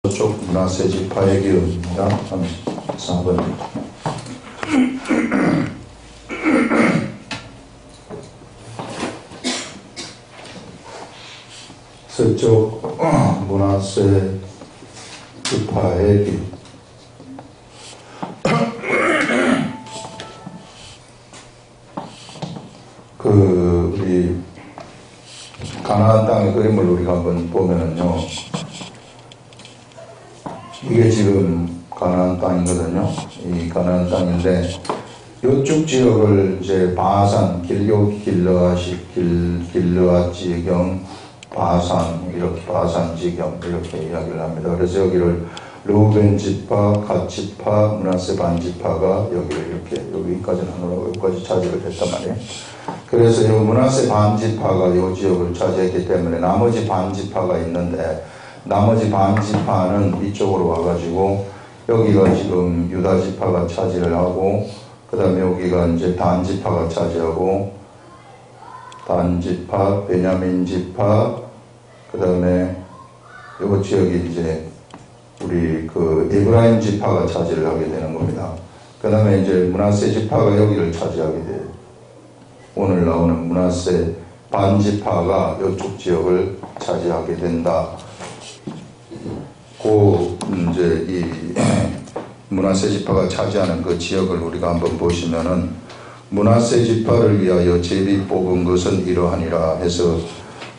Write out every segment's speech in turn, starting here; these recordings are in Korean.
서쪽 므낫세 지파의 기업입니다. 34번. 서쪽 므낫세 지파의 기업. 우리 가나안 땅의 그림을 우리가 한번 보면은요, 이게 지금 가나안 땅이거든요. 이 가나안 땅인데, 요쪽 지역을 이제 바산, 길르앗 지경, 바산, 이렇게 바산 지경, 이렇게 이야기를 합니다. 그래서 여기를 르우벤 지파, 갓 지파, 므낫세 반 지파가 여기를 이렇게, 여기까지는 하느라고 여기까지 차지를 했단 말이에요. 그래서 이 므낫세 반 지파가 이 지역을 차지했기 때문에 나머지 반 지파가 있는데, 나머지 반 지파는 이쪽으로 와가지고 여기가 지금 유다 지파가 차지를 하고, 그 다음에 여기가 이제 단 지파가 차지하고, 단 지파, 베냐민 지파, 그 다음에 요 지역이 이제 우리 그 에브라임 지파가 차지를 하게 되는 겁니다. 그 다음에 이제 므낫세 지파가 여기를 차지하게 돼요. 오늘 나오는 므낫세 반 지파가 이쪽 지역을 차지하게 된다. 이제 이 므낫세 지파가 차지하는 그 지역을 우리가 한번 보시면은, 므낫세 지파를 위하여 제비 뽑은 것은 이러하니라 해서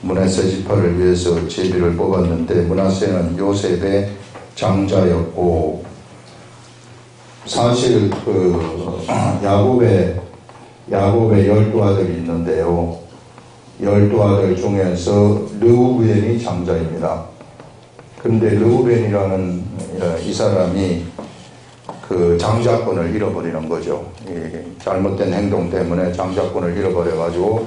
므낫세 지파를 위해서 제비를 뽑았는데, 므낫세는 요셉의 장자였고, 사실 그 야곱의 12아들이 있는데요, 12아들 중에서 르우벤이 장자입니다. 근데 르우벤이라는 이 사람이 그 장자권을 잃어버리는 거죠. 잘못된 행동 때문에 장자권을 잃어버려가지고,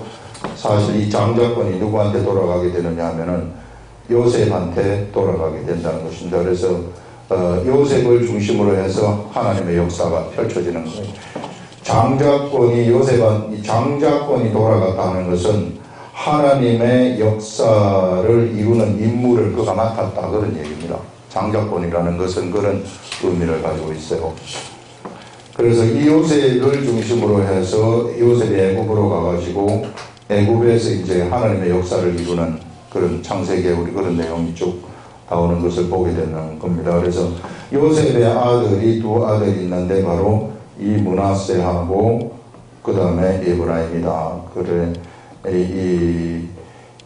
사실 이 장자권이 누구한테 돌아가게 되느냐 하면은 요셉한테 돌아가게 된다는 것입니다. 그래서 요셉을 중심으로 해서 하나님의 역사가 펼쳐지는 거예요. 장자권이 돌아갔다는 것은 하나님의 역사를 이루는 임무를 그가 맡았다, 그런 얘기입니다. 장자권이라는 것은 그런 의미를 가지고 있어요. 그래서 이 요셉을 중심으로 해서 요셉이 애굽으로 가가지고 애굽에서 이제 하나님의 역사를 이루는 그런 창세기에 우리 그런 내용이 쭉 나오는 것을 보게 되는 겁니다. 그래서 요셉의 아들이 두 아들이 있는데 바로 이 므낫세하고 그 다음에 에브라임이다. 그래,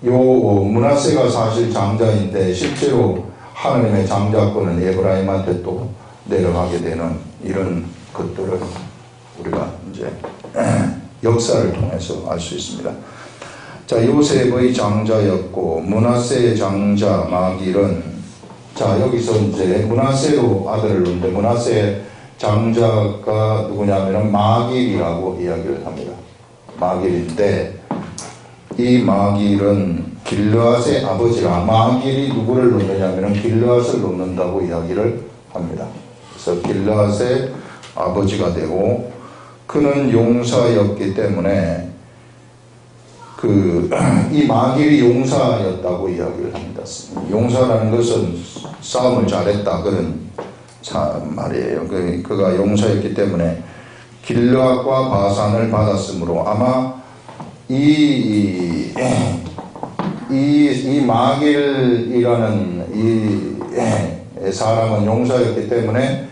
므낫세가 사실 장자인데 실제로 하나님의 장자권은 에브라임한테 또 내려가게 되는 이런 것들을 우리가 이제 역사를 통해서 알 수 있습니다. 자, 요셉의 장자였고, 므낫세의 장자 마길은, 자, 여기서 이제 므낫세로 아들을 낳는데, 므낫세의 장자가 누구냐면 마길이라고 이야기를 합니다. 마길인데, 이 마길은 길르앗의 아버지라, 마길이 누구를 놓느냐면 길르앗을 놓는다고 이야기를 합니다. 그래서 길르앗의 아버지가 되고, 그는 용사였기 때문에 이 마길이 용사였다고 이야기를 합니다. 용사라는 것은 싸움을 잘했다, 그런 말이에요. 그가 용사였기 때문에 길르앗과 바산을 받았으므로, 아마 이 마길이라는 이 사람은 용사였기 때문에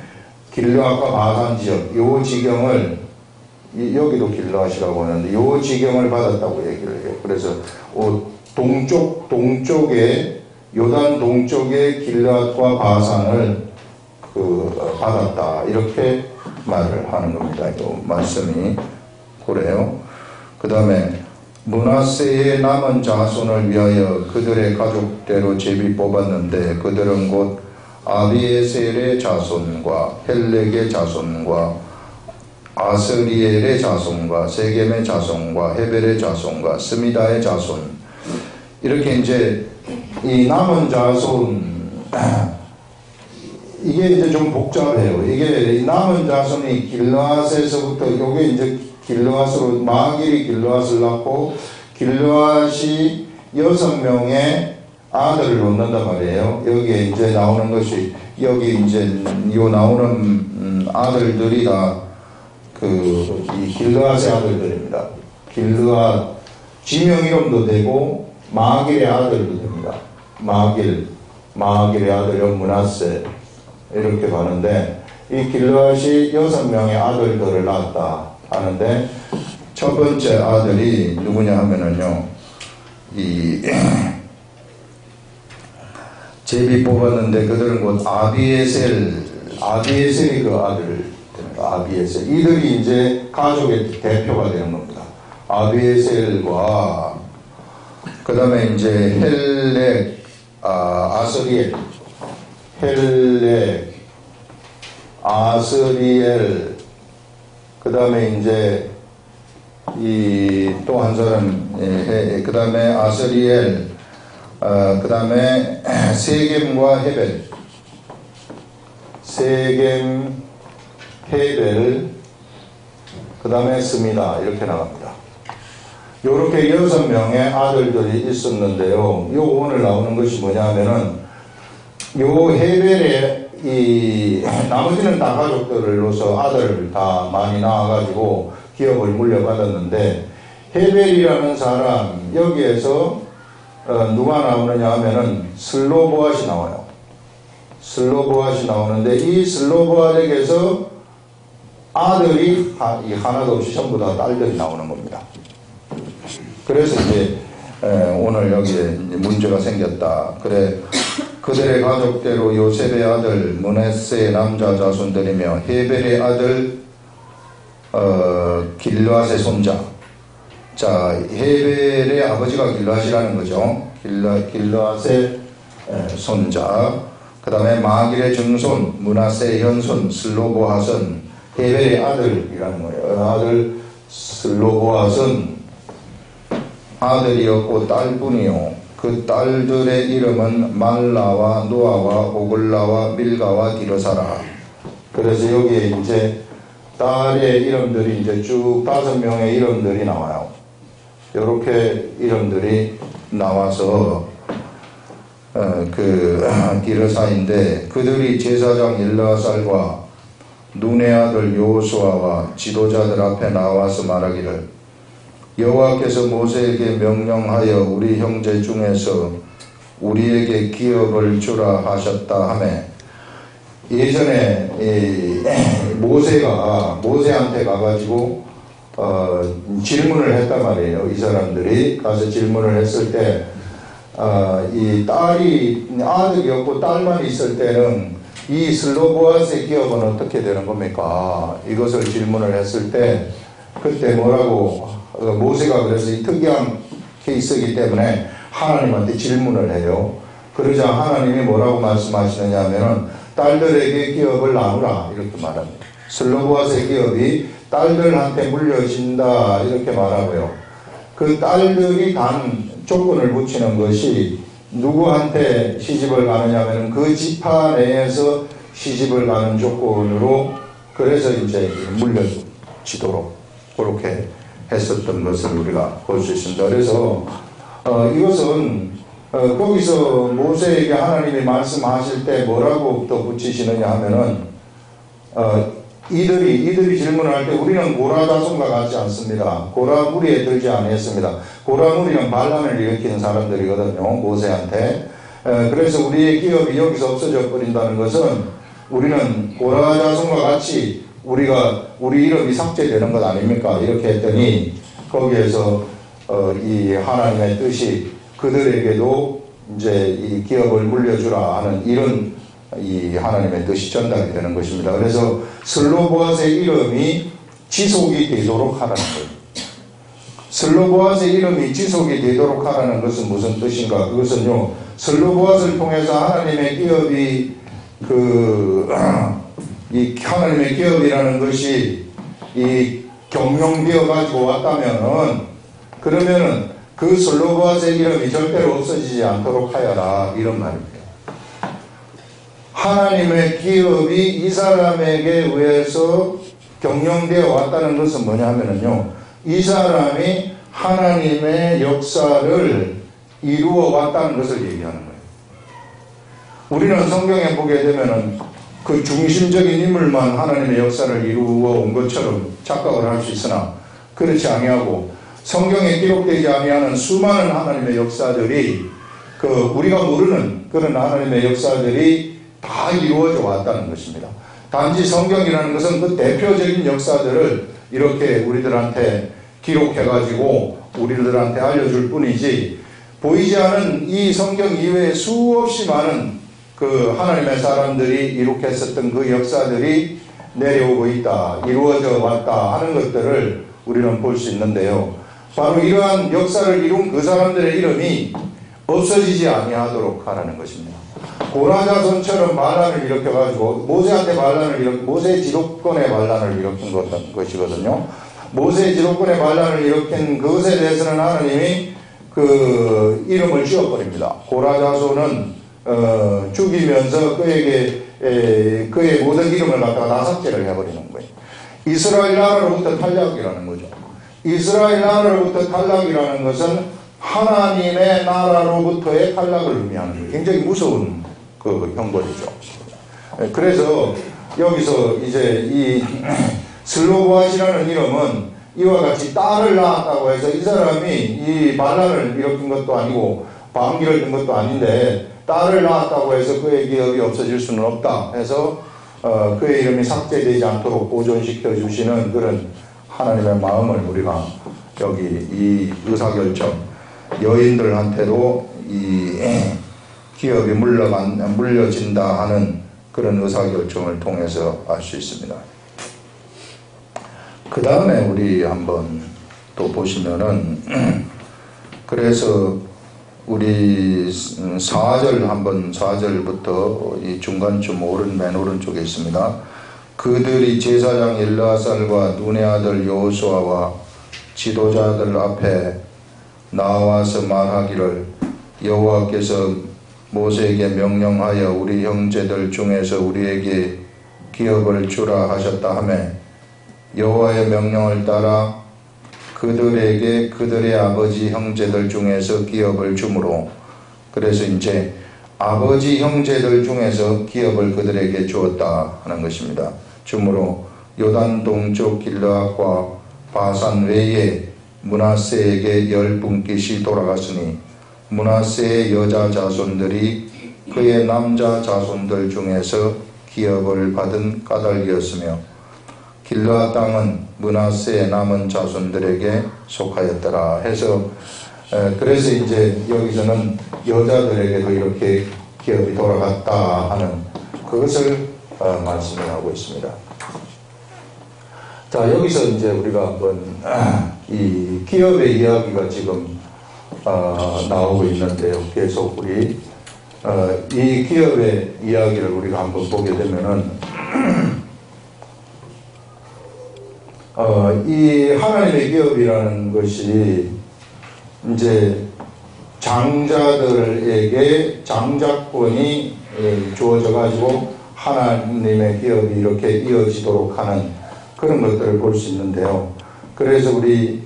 길르앗과 바산 지역, 요 지경을, 여기도 길르앗이라고 하는데 요 지경을 받았다고 얘기를 해요. 그래서 동쪽에, 요단 동쪽에 길르앗과 바산을 받았다, 이렇게 말을 하는 겁니다. 이 말씀이 그래요. 그 다음에 므낫세의 남은 자손을 위하여 그들의 가족대로 제비 뽑았는데, 그들은 곧 아비에셀의 자손과 헬렉의 자손과 아스리엘의 자손과 세겜의 자손과 헤벨의 자손과 스미다의 자손, 이렇게 이제 이 남은 자손, 이게 이제 좀 복잡해요. 이게 남은 자손이 길르앗에서부터, 요게 이제 길르앗으로, 마길이 길르앗을 낳고, 길르앗이 6명의 아들을 놓는단 말이에요. 여기에 이제 나오는 것이, 여기 이제 요 나오는 아들들이 다 이 길르앗의 아들들입니다. 길르앗, 지명 이름도 되고 마길의 아들도 됩니다. 마길의 아들 므낫세 이렇게 가는데, 이 길르앗이 6명의 아들들을 낳았다 하는데, 첫 번째 아들이 누구냐 하면은요, 제비 뽑았는데 그들은 곧 아비에셀이 그 아들, 아비에셀. 이들이 이제 가족의 대표가 되는 겁니다. 아비에셀과 그 다음에 이제 아스리엘, 그 다음에 이제 또 한 사람, 그 다음에 아스리엘, 그 다음에 세겜과 헤벨, 그 다음에 스미다, 이렇게 나갑니다. 요렇게 6명의 아들들이 있었는데요. 요 오늘 나오는 것이 뭐냐 하면은, 요 헤벨의 나머지는 다 가족들로서 아들을 다 많이 낳아가지고 기업을 물려받았는데, 헤벨이라는 사람, 여기에서 누가 나오느냐 하면은 슬로보앗이 나와요. 슬로보앗이 나오는데, 이 슬로보앗에게서 아들이 하나도 없이 전부 다 딸들이 나오는 겁니다. 그래서 이제 오늘 여기에 문제가 생겼다. 그래, 그들의 가족대로 요셉의 아들 므낫세의 남자 자손들이며 헤벨의 아들 길르앗의 손자. 자, 헤벨의 아버지가 길르앗이라는 거죠. 길르앗의 손자. 그 다음에 마길의 증손 므낫세의 현손 슬로보앗은 헤벨의 아들이라는 거예요. 아들 슬로보앗은 아들이었고 딸뿐이요. 그 딸들의 이름은 말라와 노아와 오글라와 밀가와 디르사라. 그래서 여기에 이제 딸의 이름들이 이제 쭉 5명의 이름들이 나와요. 이렇게 이름들이 나와서 디르사인데, 그들이 제사장 엘르아살과 눈의 아들 여호수아와 지도자들 앞에 나와서 말하기를, 여호와께서 모세에게 명령하여 우리 형제 중에서 우리에게 기업을 주라 하셨다 하며, 예전에 모세한테 가가지고 질문을 했단 말이에요. 이 사람들이 가서 질문을 했을 때, 이 아들이 없고 딸만 있을 때는 이 슬로보앗의 기업은 어떻게 되는 겁니까? 이것을 질문을 했을 때, 그때 뭐라고, 모세가 그래서 이 특이한 케이스이기 때문에 하나님한테 질문을 해요. 그러자 하나님이 뭐라고 말씀하시느냐 하면은, 딸들에게 기업을 나누라, 이렇게 말합니다. 슬로보앗의 기업이 딸들한테 물려진다, 이렇게 말하고요. 그 딸들이 단 조건을 붙이는 것이, 누구한테 시집을 가느냐 하면 그 지파 내에서 시집을 가는 조건으로, 그래서 이제 물려지도록 그렇게 했었던 것을 우리가 볼 수 있습니다. 그래서 이것은 거기서 모세에게 하나님이 말씀하실 때 뭐라고 또 붙이시느냐 하면은, 이들이 질문을 할 때 우리는 고라 자손과 같지 않습니다. 고라 무리에 들지 않았습니다. 고라 무리는 반란을 일으키는 사람들이거든요, 모세한테. 그래서 우리의 기업이 여기서 없어져 버린다는 것은, 우리는 고라 자손과 같이 우리 이름이 삭제되는 것 아닙니까? 이렇게 했더니, 거기에서 이 하나님의 뜻이 그들에게도 이제 이 기업을 물려주라 하는 이런 이 하나님의 뜻이 전달이 되는 것입니다. 그래서 슬로보앗의 이름이 지속이 되도록 하라는 거예요. 슬로보앗의 이름이 지속이 되도록 하라는 것은 무슨 뜻인가? 그것은요, 슬로보앗을 통해서 하나님의 기업이 이 하나님의 기업이라는 것이 이 경영되어 가지고 왔다면은, 그러면은 그 슬로보앗의 이름이 절대로 없어지지 않도록 하여라, 이런 말입니다. 하나님의 기업이 이 사람에게 의해서 경영되어 왔다는 것은 뭐냐 하면은요, 이 사람이 하나님의 역사를 이루어 왔다는 것을 얘기하는 거예요. 우리는 성경에 보게 되면은 그 중심적인 인물만 하나님의 역사를 이루어 온 것처럼 착각을 할 수 있으나 그렇지 아니하고 성경에 기록되지 아니하는 수많은 하나님의 역사들이 우리가 모르는 그런 하나님의 역사들이 다 이루어져 왔다는 것입니다. 단지 성경이라는 것은 그 대표적인 역사들을 이렇게 우리들한테 기록해가지고 우리들한테 알려줄 뿐이지, 보이지 않은 이 성경 이외에 수없이 많은 그 하나님의 사람들이 이룩했었던 그 역사들이 내려오고 있다, 이루어져 왔다 하는 것들을 우리는 볼 수 있는데요. 바로 이러한 역사를 이룬 그 사람들의 이름이 없어지지 아니하도록 하라는 것입니다. 고라자손처럼 반란을 일으켜가지고 모세한테 모세의 지도권의 반란을 일으킨 것이거든요. 모세의 지도권의 반란을 일으킨 그것에 대해서는 하나님이 그 이름을 지어버립니다. 고라자손은 죽이면서 그의 모든 이름을 갖다가 다 삭제를 해버리는 거예요. 이스라엘 나라로부터 탈락이라는 거죠. 이스라엘 나라로부터 탈락이라는 것은 하나님의 나라로부터의 탈락을 의미하는 거예요. 굉장히 무서운 그 형벌이죠. 그래서 여기서 이제 이 슬로보앗이라는 이름은 이와 같이 딸을 낳았다고 해서 이 사람이 이 반란을 일으킨 것도 아니고 방귀를 든 것도 아닌데 딸을 낳았다고 해서 그의 기업이 없어질 수는 없다 해서 그의 이름이 삭제되지 않도록 보존시켜 주시는 그런 하나님의 마음을 우리가 여기 이 의사결정, 여인들한테도 이 기업이 물려진다 하는 그런 의사결정을 통해서 알 수 있습니다. 그 다음에 우리 한번 또 보시면은 그래서 우리 4절부터 이 중간쯤 맨 오른쪽에 있습니다. 그들이 제사장 엘르아살과 눈의 아들 여호수아와 지도자들 앞에 나와서 말하기를, 여호와께서 모세에게 명령하여 우리 형제들 중에서 우리에게 기업을 주라 하셨다 하며, 여호와의 명령을 따라 그들에게 그들의 아버지 형제들 중에서 기업을 주므로, 그래서 이제 아버지 형제들 중에서 기업을 그들에게 주었다 하는 것입니다. 주므로 요단 동쪽 길르앗과 바산 외에 므낫세에게 10분깃이 돌아갔으니 므낫세의 여자 자손들이 그의 남자 자손들 중에서 기업을 받은 까닭이었으며, 길르앗 땅은 므낫세의 남은 자손들에게 속하였더라 해서, 그래서 이제 여기서는 여자들에게도 이렇게 기업이 돌아갔다 하는 그것을 말씀을 하고 있습니다. 자, 여기서 이제 우리가 한번 이 기업의 이야기가 지금 나오고 있는데요. 계속 우리 이 기업의 이야기를 우리가 한번 보게 되면은 이 하나님의 기업이라는 것이 이제 장자들에게 장자권이 주어져 가지고 하나님의 기업이 이렇게 이어지도록 하는 그런 것들을 볼 수 있는데요. 그래서 우리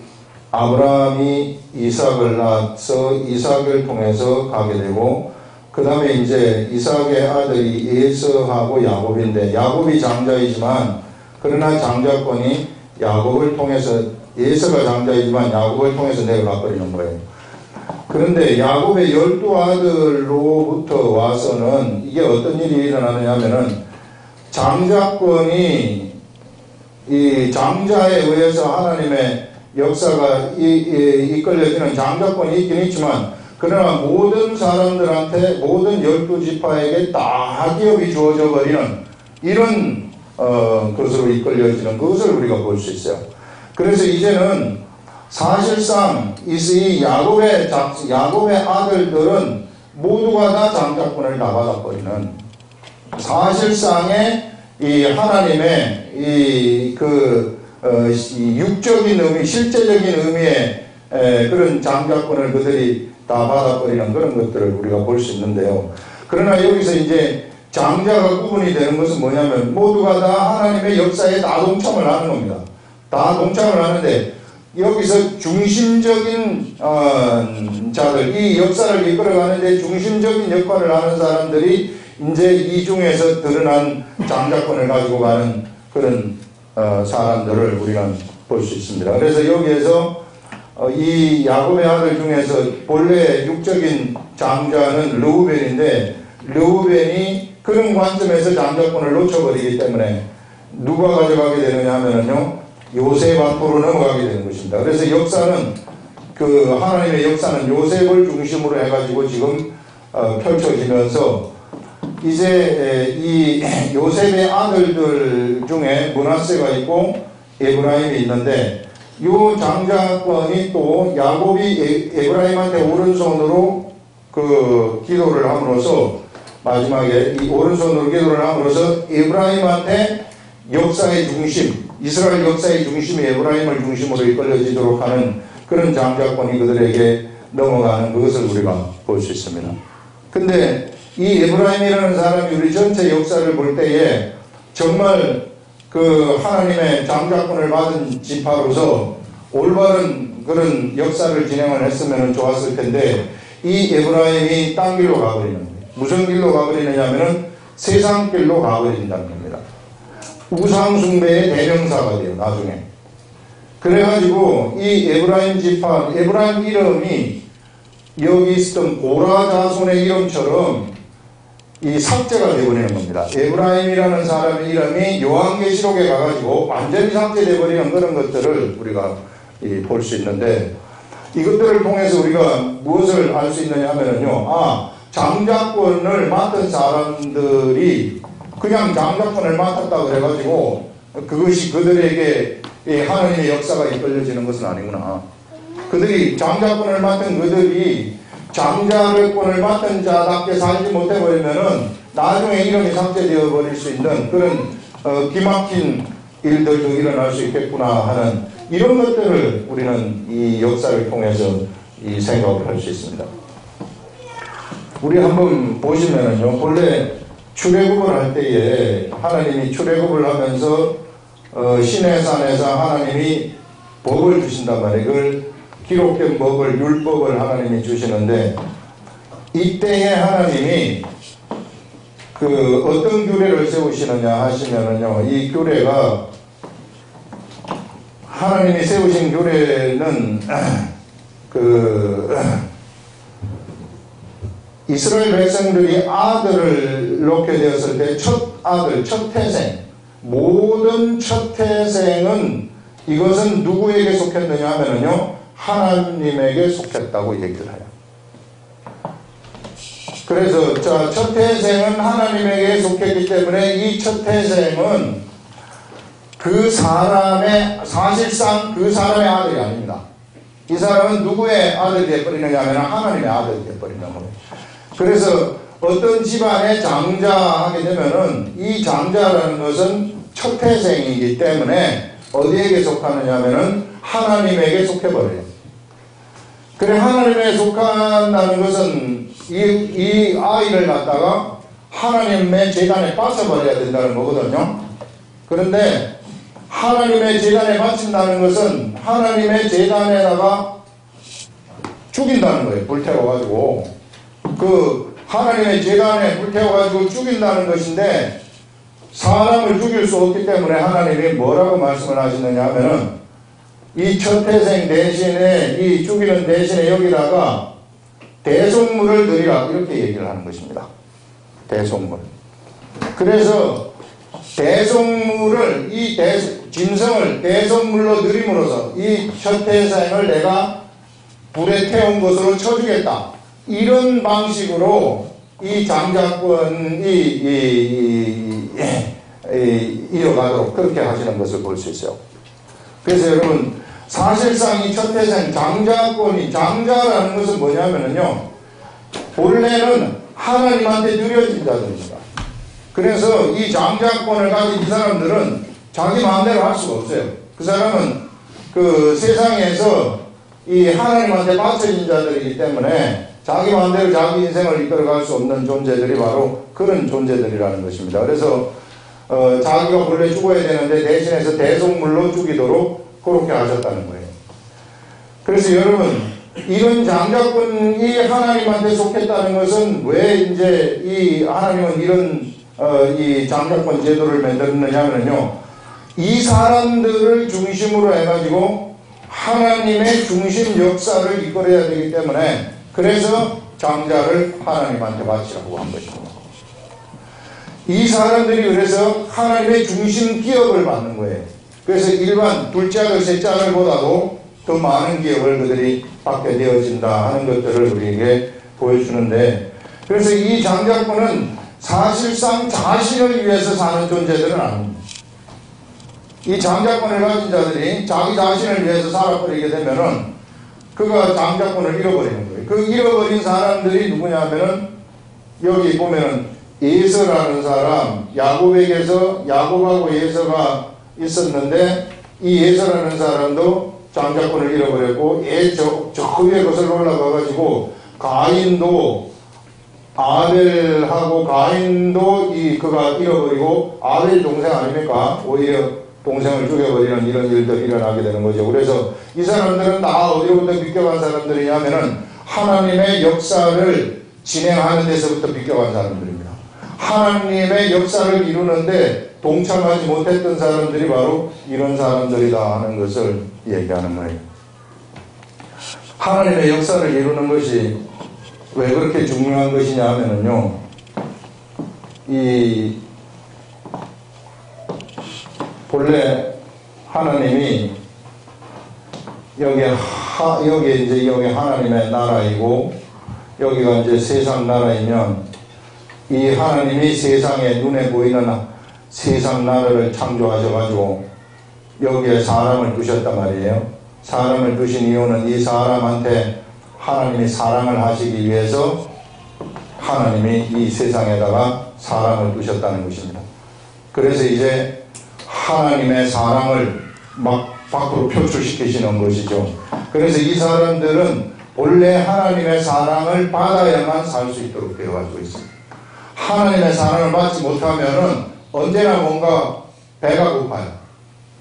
아브라함이 이삭을 낳아서 이삭을 통해서 가게 되고, 그 다음에 이제 이삭의 아들이 에서하고 야곱인데, 야곱이 장자이지만 그러나 장자권이 야곱을 통해서, 에서가 장자이지만 야곱을 통해서 내려가버리는 거예요. 그런데 야곱의 12아들로부터 와서는 이게 어떤 일이 일어나느냐 하면은, 장자권이 이 장자에 의해서 하나님의 역사가 이끌려지는 장자권이 있긴 있지만, 그러나 모든 사람들한테, 모든 12지파에게 다 기업이 주어져 버리는 이런 것으로 이끌려지는 것을 우리가 볼 수 있어요. 그래서 이제는 사실상 이 야곱의 아들들은 모두가 다 장자권을 다 받아버리는, 사실상의 이 하나님의 이 육적인 의미, 실제적인 의미의 그런 장자권을 그들이 다 받아버리는 그런 것들을 우리가 볼 수 있는데요. 그러나 여기서 이제 장자가 구분이 되는 것은 뭐냐면, 모두가 다 하나님의 역사에 다 동참을 하는 겁니다. 다 동참을 하는데, 여기서 중심적인 자들, 이 역사를 이끌어가는데 중심적인 역할을 하는 사람들이 이제 이 중에서 드러난 장자권을 가지고 가는 그런 사람들을 우리가 볼 수 있습니다. 그래서 여기에서 이 야곱의 아들 중에서 본래 육적인 장자는 르우벤인데, 르우벤이 그런 관점에서 장자권을 놓쳐버리기 때문에 누가 가져가게 되느냐 하면요, 요셉 앞으로 넘어가게 되는 것입니다. 그래서 역사는, 하나님의 역사는 요셉을 중심으로 해가지고 지금 펼쳐지면서 이제 이 요셉의 아들들 중에 므낫세가 있고 에브라임이 있는데, 요 장자권이 또 야곱이 에브라임한테 오른손으로 기도를 함으로써, 마지막에 이 오른손으로 기도를 함으로써 에브라임한테 역사의 중심, 이스라엘 역사의 중심이 에브라임을 중심으로 이끌어지도록 하는 그런 장자권이 그들에게 넘어가는 그것을 우리가 볼 수 있습니다. 근데 이 에브라임이라는 사람이 우리 전체 역사를 볼 때에 정말 하나님의 장자권을 받은 지파로서 올바른 그런 역사를 진행을 했으면 좋았을 텐데, 이 에브라임이 딴 길로 가버리는 거예요. 무슨 길로 가버리느냐면은 세상 길로 가버린다는 겁니다. 우상숭배의 대명사가 돼요, 나중에. 그래가지고 이 에브라임 지파, 에브라임 이름이 여기 있었던 고라 자손의 이름처럼 이 삭제가 되어버리는 겁니다. 에브라임이라는 사람의 이름이 요한계시록에 가가지고 완전히 삭제되어버리는 그런 것들을 우리가 볼 수 있는데, 이것들을 통해서 우리가 무엇을 알 수 있느냐 하면요, 장자권을 맡은 사람들이 그냥 장자권을 맡았다 그래가지고 그것이 그들에게 하나님의 역사가 이끌려지는 것은 아니구나. 그들이 장자권을 맡은 그들이 장자권을 맡은 자답게 살지 못해버리면은 나중에 이름이 삭제되어 버릴 수 있는 그런 기막힌 일들도 일어날 수 있겠구나 하는 이런 것들을 우리는 이 역사를 통해서 이 생각을 할 수 있습니다. 우리 한번 보시면은요, 본래 출애굽을 할 때에 하나님이 출애굽을 하면서 신의 산에서 하나님이 법을 주신단 말이에요. 그걸 기록된 법을, 율법을 하나님이 주시는데, 이때에 하나님이 어떤 규례를 세우시느냐 하시면은요, 이 규례가, 하나님이 세우신 규례는 이스라엘 백성들이 아들을 낳게 되었을 때 첫 아들, 첫 태생, 모든 첫 태생은 이것은 누구에게 속했느냐 하면은요, 하나님에게 속했다고 얘기를 해요. 그래서 첫 태생은 하나님에게 속했기 때문에 이 첫 태생은 그 사람의, 사실상 그 사람의 아들이 아닙니다. 이 사람은 누구의 아들이 되어버리느냐 하면 하나님의 아들이 되어버리는 거예요. 그래서 어떤 집안에 장자하게 되면은 이 장자라는 것은 첫 태생이기 때문에 어디에게 속하느냐 하면은 하나님에게 속해버려요. 그래, 하나님에게 속한다는 것은 이 아이를 갖다가 하나님의 제단에 바쳐버려야 된다는 거거든요. 그런데 하나님의 제단에 바친다는 것은 하나님의 제단에다가 죽인다는 거예요. 불태워가지고. 하나님의 제단에 불태워가지고 죽인다는 것인데, 사람을 죽일 수 없기 때문에 하나님이 뭐라고 말씀을 하시느냐 하면은, 이 첫 태생 대신에, 이 죽이는 대신에 여기다가 대속물을 드리라, 이렇게 얘기를 하는 것입니다. 대속물. 그래서 대속물을, 짐승을 대속물로 드림으로써 이 첫 태생을 내가 불에 태운 것으로 쳐주겠다. 이런 방식으로 이 장자권이 이어가도록 그렇게 하시는 것을 볼 수 있어요. 그래서 여러분, 사실상 이 첫 태생 장자권이, 장자라는 것은 뭐냐면요, 본래는 하나님한테 드려진 자들입니다. 그래서 이 장자권을 가진 이 사람들은 자기 마음대로 할 수가 없어요. 그 사람은 세상에서 이 하나님한테 바쳐진 자들이기 때문에 자기 마음대로 자기 인생을 이끌어갈 수 없는 존재들이 바로 그런 존재들이라는 것입니다. 그래서 자기가 본래 죽어야 되는데 대신해서 대속물로 죽이도록 그렇게 하셨다는 거예요. 그래서 여러분, 이런 장자권이 하나님한테 속했다는 것은 왜 이제 이 하나님은 이런 이 장자권 제도를 만들었느냐면요, 이 사람들을 중심으로 해가지고 하나님의 중심 역사를 이끌어야 되기 때문에, 그래서 장자를 하나님한테 바치라고 한 것입니다. 이 사람들이 그래서 하나님의 중심 기업을 받는 거예요. 그래서 일반 둘째 아들, 셋째 아들보다도 더 많은 기업을 그들이 받게 되어진다 하는 것들을 우리에게 보여주는데, 그래서 이 장자권은 사실상 자신을 위해서 사는 존재들은 아닙니다. 이 장자권을 가진 자들이 자기 자신을 위해서 살아버리게 되면은 그가 장자권을 잃어버리는 거예요. 그 잃어버린 사람들이 누구냐면은 여기 보면은 에서라는 사람, 야곱에게서 야곱하고 에서가 있었는데, 이 에서라는 사람도 장자권을 잃어버렸고, 저 위에 것을 올라가가지고 가인도 아벨하고 가인도 그가 잃어버리고, 아벨 동생 아닙니까? 오히려 동생을 죽여버리는 이런 일들이 일어나게 되는 거죠. 그래서 이 사람들은 다 어디로부터 비껴간 사람들이냐면은 하나님의 역사를 진행하는 데서부터 비껴간 사람들입니다. 하나님의 역사를 이루는데 동참하지 못했던 사람들이 바로 이런 사람들이다 하는 것을 얘기하는 거예요. 하나님의 역사를 이루는 것이 왜 그렇게 중요한 것이냐 하면은요, 이 본래 하나님이 여기 하나님의 나라이고, 여기가 이제 세상 나라이면, 이 하나님이 세상에 눈에 보이는 세상 나라를 창조하셔가지고 여기에 사람을 두셨단 말이에요. 사람을 두신 이유는 이 사람한테 하나님이 사랑을 하시기 위해서 하나님이 이 세상에다가 사람을 두셨다는 것입니다. 그래서 이제 하나님의 사랑을 막 밖으로 표출시키시는 것이죠. 그래서 이 사람들은 본래 하나님의 사랑을 받아야만 살 수 있도록 되어가지고 있습니다. 하나님의 사랑을 받지 못하면은 언제나 뭔가 배가 고파요.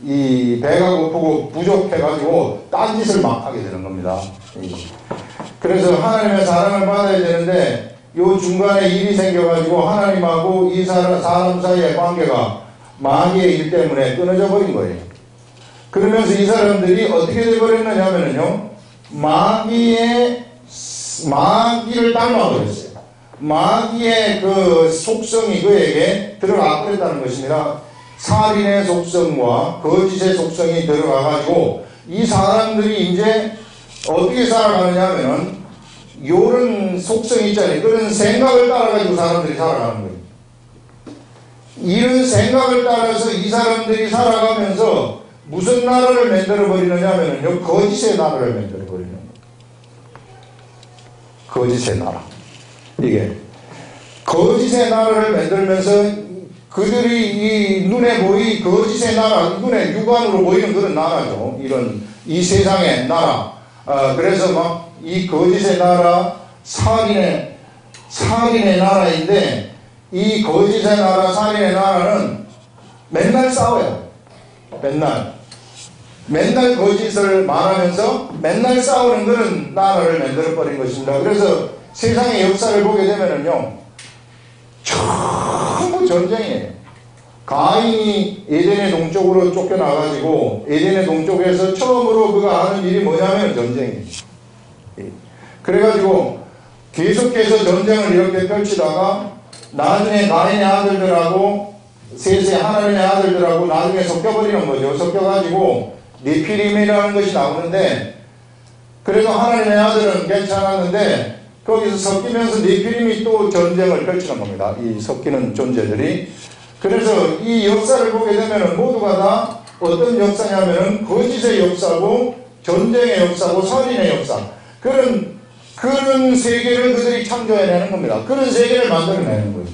이 배가 고프고 부족해가지고 딴짓을 막 하게 되는 겁니다. 그래서 하나님의 사랑을 받아야 되는데, 요 중간에 일이 생겨가지고 하나님하고 이 사람 사이의 관계가 마귀의 일 때문에 끊어져 버린 거예요. 그러면서 이 사람들이 어떻게 되어버렸느냐 하면은요, 마귀를 닮아버렸어요. 마귀의 그 속성이 그에게 들어가 버렸다는 것입니다. 살인의 속성과 거짓의 속성이 들어가가지고 이 사람들이 이제 어떻게 살아가느냐 하면은 요런 속성이 있잖아요. 그런 생각을 따라가지고 사람들이 살아가는 거예요. 이런 생각을 따라서 이 사람들이 살아가면서 무슨 나라를 만들어 버리느냐 하면은요, 거짓의 나라를 만들어 버리는 거예요. 거짓의 나라. 이게 거짓의 나라를 만들면서 그들이 이 눈에 보이 거짓의 나라, 눈에 육안으로 보이는 그런 나라죠. 이 세상의 나라. 그래서 막 이 거짓의 나라, 살인의 나라인데, 이 거짓의 나라, 살인의 나라는 맨날 싸워요. 맨날 거짓을 말하면서 맨날 싸우는 그런 나라를 만들어버린 것입니다. 그래서 세상의 역사를 보게 되면은요, 전부 전쟁이에요. 가인이 에덴의 동쪽으로 쫓겨나가지고 에덴의 동쪽에서 처음으로 그가 하는 일이 뭐냐면 전쟁이에요. 그래가지고 계속해서 전쟁을 이렇게 펼치다가 나중에 가인의 아들들하고 셋의 하나님의 아들들하고 나중에 섞여버리는 거죠. 섞여가지고 네피림이라는 것이 나오는데, 그래도 하나님의 아들은 괜찮았는데 거기서 섞이면서 네피림이 또 전쟁을 펼치는 겁니다. 이 섞이는 존재들이. 그래서 이 역사를 보게 되면 모두가 다 어떤 역사냐면은 거짓의 역사고 전쟁의 역사고 살인의 역사, 그런 세계를 그들이 창조해내는 겁니다. 그런 세계를 만들어내는 거예요.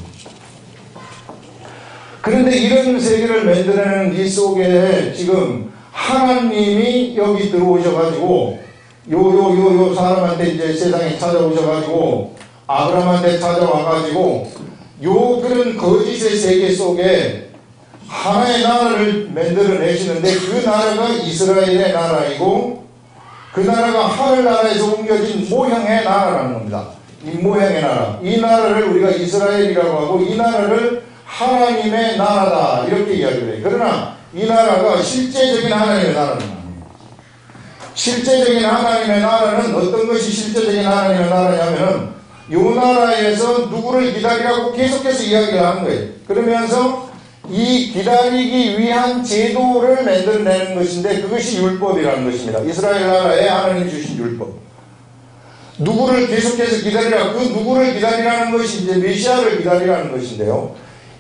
그런데 이런 세계를 만들어내는 이 속에 지금 하나님이 여기 들어오셔가지고 요 사람한테 이제 세상에 찾아오셔가지고 아브라함한테 찾아와가지고 그런 거짓의 세계 속에 하나의 나라를 만들어내시는데, 그 나라가 이스라엘의 나라이고, 그 나라가 하늘나라에서 옮겨진 모형의 나라라는 겁니다. 이 모형의 나라, 이 나라를 우리가 이스라엘이라고 하고 이 나라를 하나님의 나라다 이렇게 이야기를 해요. 그러나 이 나라가 실제적인 하나님의 나라는 아닙니다. 실제적인 하나님의 나라는 어떤 것이 실제적인 하나님의 나라냐면은 이 나라에서 누구를 기다리라고 계속해서 이야기를 하는 거예요. 그러면서 이 기다리기 위한 제도를 만들어내는 것인데 그것이 율법이라는 것입니다. 이스라엘 나라에 하나님 주신 율법. 누구를 계속해서 기다리라. 그 누구를 기다리라는 것이 이제 메시아를 기다리라는 것인데요.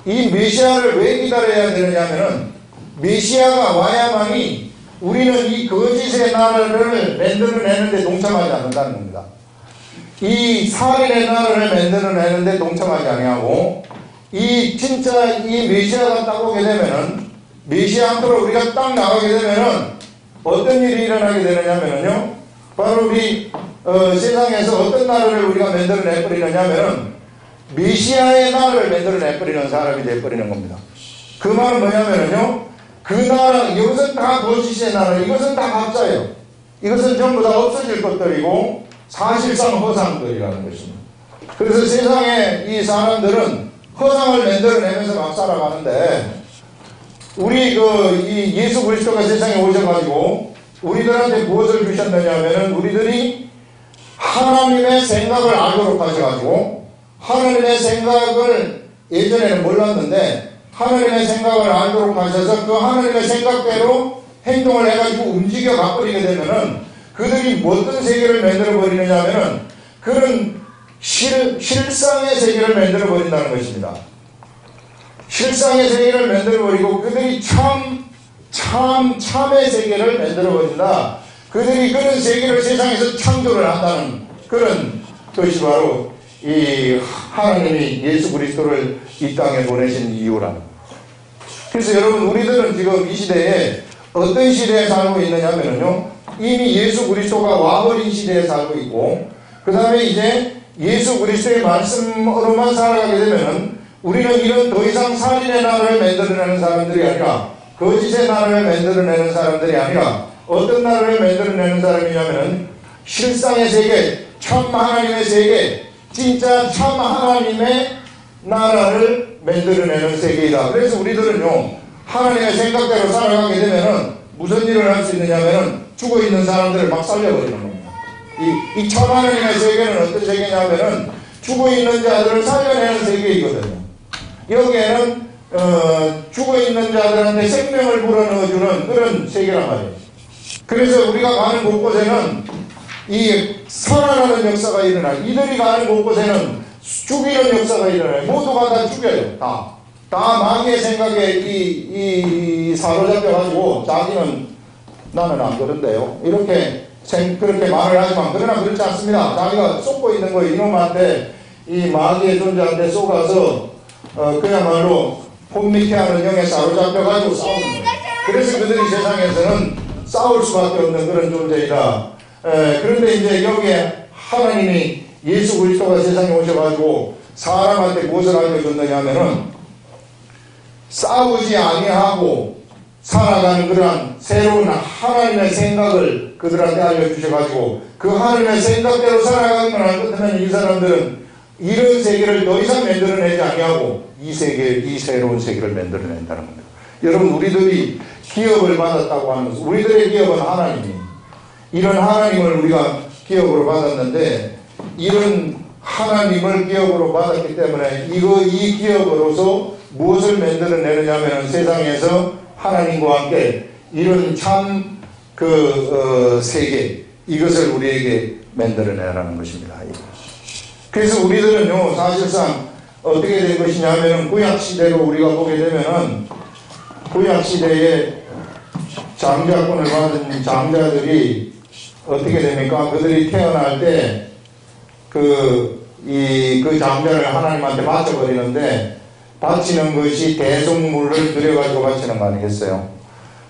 이 메시아를 왜 기다려야 되느냐면은 메시아가 와야만이 우리는 이 거짓의 나라를 만들어내는데 동참하지 않는다는 겁니다. 이 살인의 나라를 만들어내는데 동참하지 아니하고 이 진짜 이 메시아가 딱 오게 되면은 메시아한테로 우리가 딱 나가게 되면은 어떤 일이 일어나게 되느냐면요. 바로 우리 세상에서 어떤 나라를 우리가 만들어내버리느냐면은 메시아의 나라를 만들어내버리는 사람이 돼버리는 겁니다. 그 말은 뭐냐면요. 그 나라, 이것은 다 거짓의 나라, 이것은 다 가짜예요. 이것은 전부 다 없어질 것들이고 사실상 허상들이라는 것입니다. 그래서 세상에 이 사람들은 허상을 만들어내면서 막 살아가는데 우리 이 예수 그리스도가 세상에 오셔가지고 우리들한테 무엇을 주셨느냐면은 우리들이 하나님의 생각을 알도록 하셔가지고 하나님의 생각을 예전에는 몰랐는데 하나님의 생각을 알도록 하셔서 그 하나님의 생각대로 행동을 해가지고 움직여 가버리게 되면은 그들이 어떤 세계를 만들어 버리느냐면은 그런 실상의 세계를 만들어 버린다는 것입니다. 실상의 세계를 만들어 버리고 그들이 참의 세계를 만들어 버린다. 그들이 그런 세계를 세상에서 창조를 한다는 그런 것이 바로 이 하나님이 예수 그리스도를 이 땅에 보내신 이유라는 거예요. 그래서 여러분 우리들은 지금 이 시대에 어떤 시대에 살고 있느냐면요. 이미 예수 그리스도가 와버린 시대에 살고 있고 그 다음에 이제 예수 그리스도의 말씀으로만 살아가게 되면은 우리는 이런 더 이상 살인의 나라를 만들어내는 사람들이 아니라 거짓의 나라를 만들어내는 사람들이 아니라 어떤 나라를 만들어내는 사람이냐면은 실상의 세계, 참 하나님의 세계, 진짜 참 하나님의 나라를 만들어내는 세계이다. 그래서 우리들은요 하나님의 생각대로 살아가게 되면은 무슨 일을 할 수 있느냐면은 죽어있는 사람들을 막 살려버리는 겁니다. 이 참 하나님의 세계는 어떤 세계냐면은 죽어있는 자들을 살려내는 세계이거든요. 여기에는 죽어있는 자들한테 생명을 불어넣어주는 그런 세계란 말이에요. 그래서 우리가 가는 곳곳에는 이 살아나는 역사가 일어나요. 이들이 가는 곳곳에는 죽이는 역사가 일어나요. 모두가 다 죽여요. 다 마귀의 생각에 사로잡혀가지고 자기는 나는 안 그런데요. 그렇게 말을 하지만 그러나 그렇지 않습니다. 자기가 쏟고 있는 거예요. 이놈한테 이 마귀의 존재한테 속아서 그야말로 혼미케 하는 영에 사로잡혀가지고 싸우는 거예요. 그래서 그들이 세상에서는 싸울 수밖에 없는 그런 존재이다. 그런데 이제 여기에 하나님이 예수 그리스도가 세상에 오셔가지고 사람한테 무엇을 알려줬느냐 하면은 싸우지 아니하고 살아가는 그러한 새로운 하나님의 생각을 그들한테 알려주셔가지고 그 하나님의 생각대로 살아가기만 할 것이면 이 사람들은 이런 세계를 더 이상 만들어내지 아니하고 이 새로운 세계를 만들어낸다는 겁니다. 여러분 우리들이 기업을 받았다고 하는 것은 우리들의 기업은 하나님입니다. 이런 하나님을 우리가 기업으로 받았는데 이런 하나님을 기업으로 받았기 때문에 이 기업으로서 무엇을 만들어내느냐면 세상에서 하나님과 함께 이런 참 세계 이것을 우리에게 만들어내라는 것입니다. 그래서 우리들은요 사실상 어떻게 된 것이냐면 구약시대로 우리가 보게 되면은 구약시대에 장자권을 받은 장자들이 어떻게 됩니까? 그들이 태어날 때 그 장자를 하나님한테 바쳐버리는데 바치는 것이 대속물을 들여가지고 바치는 거 아니겠어요?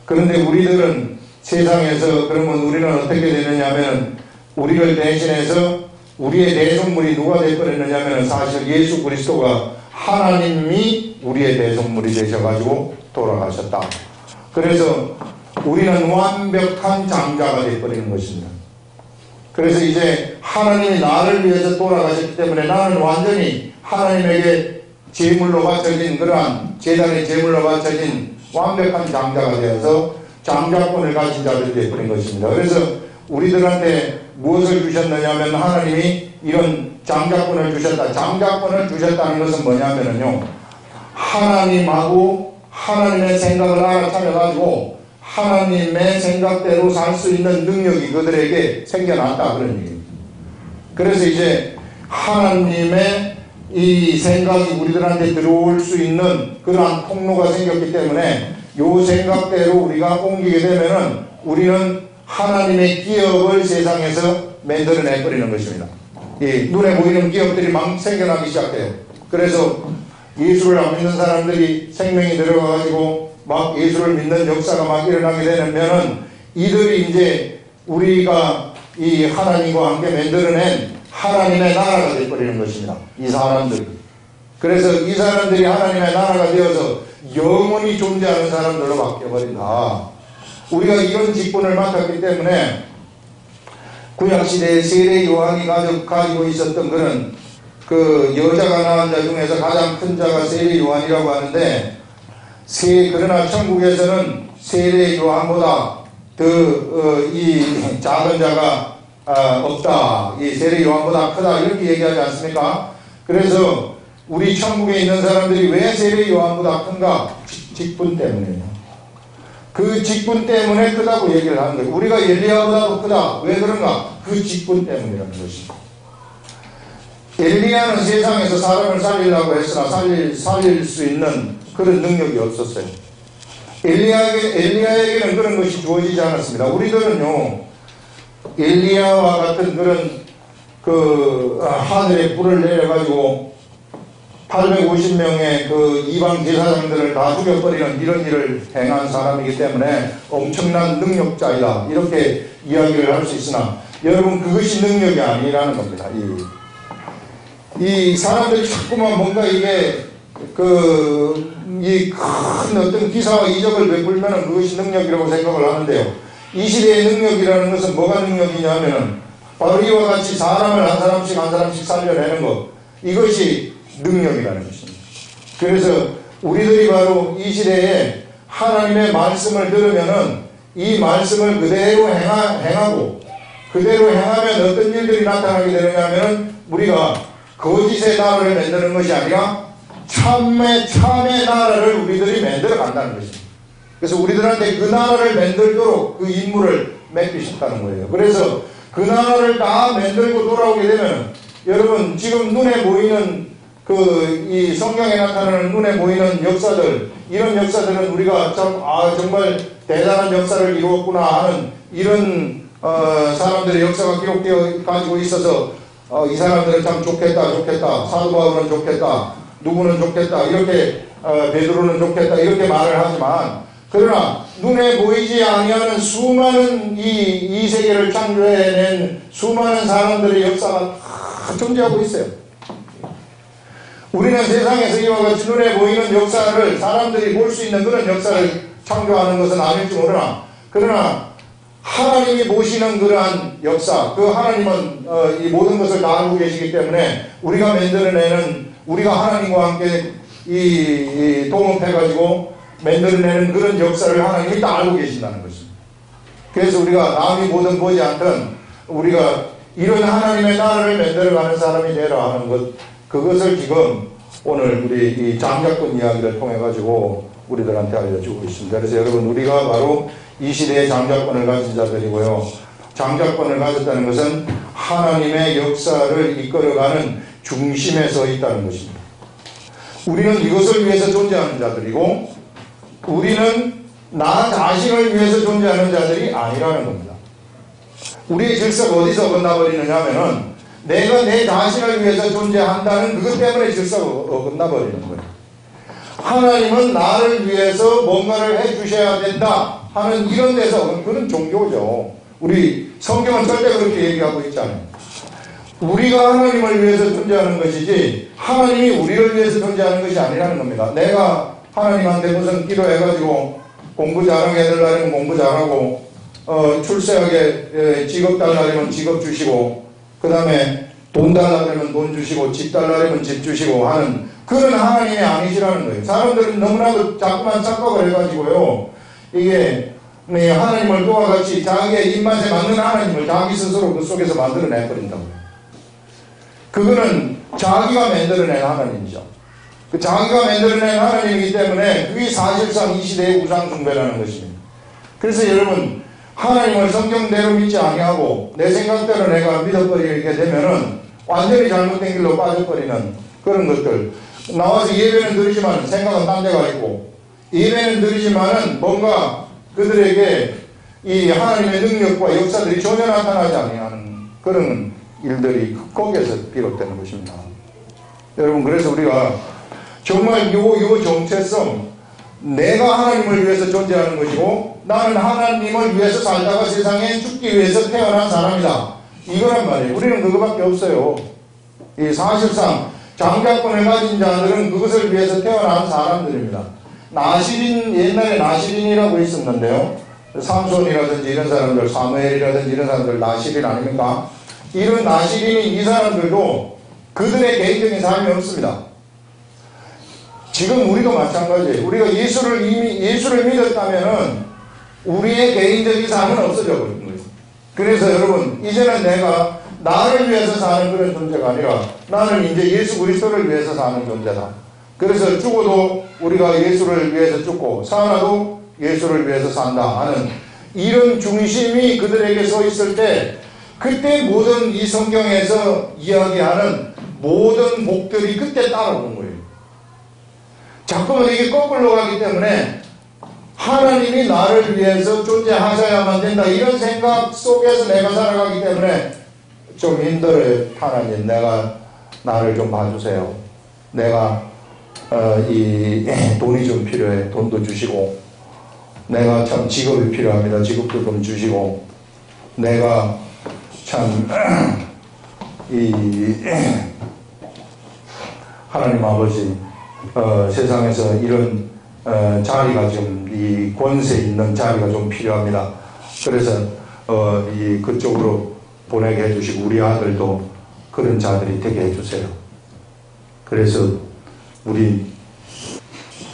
그런데 우리들은 세상에서 그러면 우리는 어떻게 되느냐 하면 우리를 대신해서 우리의 대속물이 누가 되어버렸느냐 하면 사실 예수 그리스도가 하나님이 우리의 대속물이 되셔가지고 돌아가셨다. 그래서 우리는 완벽한 장자가 되어버리는 것입니다. 그래서 이제 하나님이 나를 위해서 돌아가셨기 때문에 나는 완전히 하나님에게 제물로 바쳐진 그러한 제단의 제물로 바쳐진 완벽한 장자가 되어서 장자권을 가진 자들이 되어버린 것입니다. 그래서 우리들한테 무엇을 주셨느냐면 하나님이 이런 장자권을 주셨다. 장자권을 주셨다는 것은 뭐냐면요, 하나님하고 하나님의 생각을 알아차려가지고 하나님의 생각대로 살 수 있는 능력이 그들에게 생겨났다, 그런 얘기입니다. 그래서 이제 하나님의 이 생각이 우리들한테 들어올 수 있는 그러한 통로가 생겼기 때문에 이 생각대로 우리가 옮기게 되면은 우리는 하나님의 기업을 세상에서 만들어내버리는 것입니다. 이 눈에 보이는 기업들이 막 생겨나기 시작해요. 그래서 예수를 안 믿는 사람들이 생명이 들어가가지고 막 예수를 믿는 역사가 막 일어나게 되면은 이들이 이제 우리가 이 하나님과 함께 만들어낸 하나님의 나라가 되어버리는 것입니다. 이 사람들이. 그래서 이 사람들이 하나님의 나라가 되어서 영원히 존재하는 사람들로 바뀌어버린다. 우리가 이런 직분을 맡았기 때문에 구약시대에 세례 요한이 가지고 있었던 그런 그 여자가 낳은 자 중에서 가장 큰 자가 세례 요한이라고 하는데, 그러나 천국에서는 세례 요한보다 이 작은 자가 없다. 이 세례 요한보다 크다. 이렇게 얘기하지 않습니까? 그래서 우리 천국에 있는 사람들이 왜 세례 요한보다 큰가? 직분 때문이에요. 그 직분 때문에 크다고 얘기를 하는 거예요. 우리가 엘리야보다도 크다. 왜 그런가? 그 직분 때문이라는 것입니다. 엘리야는 세상에서 사람을 살리려고 했으나 살릴 수 있는 그런 능력이 없었어요. 엘리야에게는 그런 것이 주어지지 않았습니다. 우리들은요, 엘리야와 같은 그런 하늘에 불을 내려가지고 850명의 그 이방 제사장들을 다 죽여버리는 이런 일을 행한 사람이기 때문에 엄청난 능력자이다, 이렇게 이야기를 할 수 있으나 여러분, 그것이 능력이 아니라는 겁니다. 이 사람들이 자꾸만 뭔가 이게 이 큰 어떤 기사와 이적을 베풀면 그것이 능력이라고 생각을 하는데요, 이 시대의 능력이라는 것은 뭐가 능력이냐면은 바로 이와 같이 사람을 한 사람씩 살려내는 것, 이것이 능력이라는 것입니다. 그래서 우리들이 바로 이 시대에 하나님의 말씀을 들으면은 이 말씀을 그대로 행하고 그대로 행하면 어떤 일들이 나타나게 되느냐면은 우리가 거짓의 나라를 만드는 것이 아니라 참의 나라를 우리들이 만들어 간다는 것입니다. 그래서 우리들한테 그 나라를 만들도록 그 임무를 맡기셨다는 거예요. 그래서 그 나라를 다 만들고 돌아오게 되면 여러분, 지금 눈에 보이는 이 성경에 나타나는 눈에 보이는 역사들, 이런 역사들은 우리가 정말 대단한 역사를 이루었구나 하는 이런 사람들의 역사가 기록되어 가지고 있어서 이 사람들은 참 좋겠다, 사도 바울은 좋겠다, 누구는 좋겠다, 이렇게 베드로는 좋겠다, 이렇게 말을 하지만, 그러나 눈에 보이지 아니하는 수많은 이 세계를 창조해낸 수많은 사람들의 역사가 다 존재하고 있어요. 우리는 세상에서 이와 같이 눈에 보이는 역사를 사람들이 볼 수 있는 그런 역사를 창조하는 것은 아닐지 모르나, 그러나 하나님이 보시는 그러한 역사, 그 하나님은 이 모든 것을 다 알고 계시기 때문에 우리가 만들어내는, 우리가 하나님과 함께 이 동업해가지고 만들어내는 그런 역사를 하나님이 다 알고 계신다는 것입니다. 그래서 우리가 남이 보든 보지 않든 우리가 이런 하나님의 나라를 만들어가는 사람이 되라 하는 것, 그것을 지금 오늘 우리 이 장자권 이야기를 통해 가지고 우리들한테 알려주고 있습니다. 그래서 여러분, 우리가 바로 이 시대의 장자권을 가진 자들이고요, 장자권을 가졌다는 것은 하나님의 역사를 이끌어가는 중심에 서 있다는 것입니다. 우리는 이것을 위해서 존재하는 자들이고, 우리는 나 자신을 위해서 존재하는 자들이 아니라는 겁니다. 우리의 질서가 어디서 어긋나버리느냐 하면은 내가 내 자신을 위해서 존재한다는 그것 때문에 질서가 어긋나버리는 거예요. 하나님은 나를 위해서 뭔가를 해주셔야 된다 하는 이런 데서, 그런 종교죠. 우리 성경은 절대 그렇게 얘기하고 있지 않아요. 우리가 하나님을 위해서 존재하는 것이지 하나님이 우리를 위해서 존재하는 것이 아니라는 겁니다. 내가 하나님한테 무슨 기도해가지고 공부 잘하게 해달라면 공부 잘하고, 출세하게 직업 달라면 직업 주시고, 그 다음에 돈 달라면 돈 주시고, 집 달라면 집 주시고 하는 그런 하나님이 아니시라는 거예요. 사람들은 너무나도 자꾸만 착각을 해가지고요, 이게 하나님을 그와 같이 자기의 입맛에 맞는 하나님을 자기 스스로 그 속에서 만들어내버린다고요. 그거는 자기가 만들어낸 하나님이죠. 그 자기가 만들어낸 하나님이기 때문에 그게 사실상 이 시대의 우상숭배라는 것입니다. 그래서 여러분, 하나님을 성경대로 믿지 아니하고 내 생각대로 내가 믿어버리게 되면은 완전히 잘못된 길로 빠져버리는 그런 것들. 나와서 예배는 드리지만 생각은 딴 데가 있고, 예배는 드리지만은 뭔가 그들에게 이 하나님의 능력과 역사들이 전혀 나타나지 아니하는 그런 일들이 거기에서 비롯되는 것입니다. 여러분, 그래서 우리가 정말 요 정체성, 내가 하나님을 위해서 존재하는 것이고 나는 하나님을 위해서 살다가 세상에 죽기 위해서 태어난 사람이다, 이거란 말이에요. 우리는 그거밖에 없어요. 이 사실상 장자권을 가진 자들은 그것을 위해서 태어난 사람들입니다. 나시린, 옛날에 나시린이라고 있었는데요, 삼손이라든지 이런 사람들, 사무엘이라든지 이런 사람들 나시린 아닙니까? 이런 나시린이 이 사람들도 그들의 개인적인 삶이 없습니다. 지금 우리도 마찬가지예요. 우리가 예수를 믿었다면은 우리의 개인적인 삶은 없어져 버린 거예요. 그래서 여러분, 이제는 내가 나를 위해서 사는 그런 존재가 아니라 나는 이제 예수 그리스도를 위해서 사는 존재다. 그래서 죽어도 우리가 예수를 위해서 죽고 살아도 예수를 위해서 산다 하는 이런 중심이 그들에게 서 있을 때, 그때 모든 이 성경에서 이야기하는 모든 복들이 그때 따라오는 거예요. 자꾸만 이게 거꾸로 가기 때문에 하나님이 나를 위해서 존재하셔야만 된다, 이런 생각 속에서 내가 살아가기 때문에 좀 힘들어요. 하나님, 내가 나를 좀 봐주세요. 내가 돈이 좀 필요해. 돈도 주시고, 내가 참 직업이 필요합니다. 직업도 좀 주시고, 내가 참 하나님 아버지, 세상에서 이런 자리가 좀, 이 권세 있는 자리가 좀 필요합니다. 그래서 그쪽으로 보내게 해주시고 우리 아들도 그런 자들이 되게 해주세요. 그래서 우리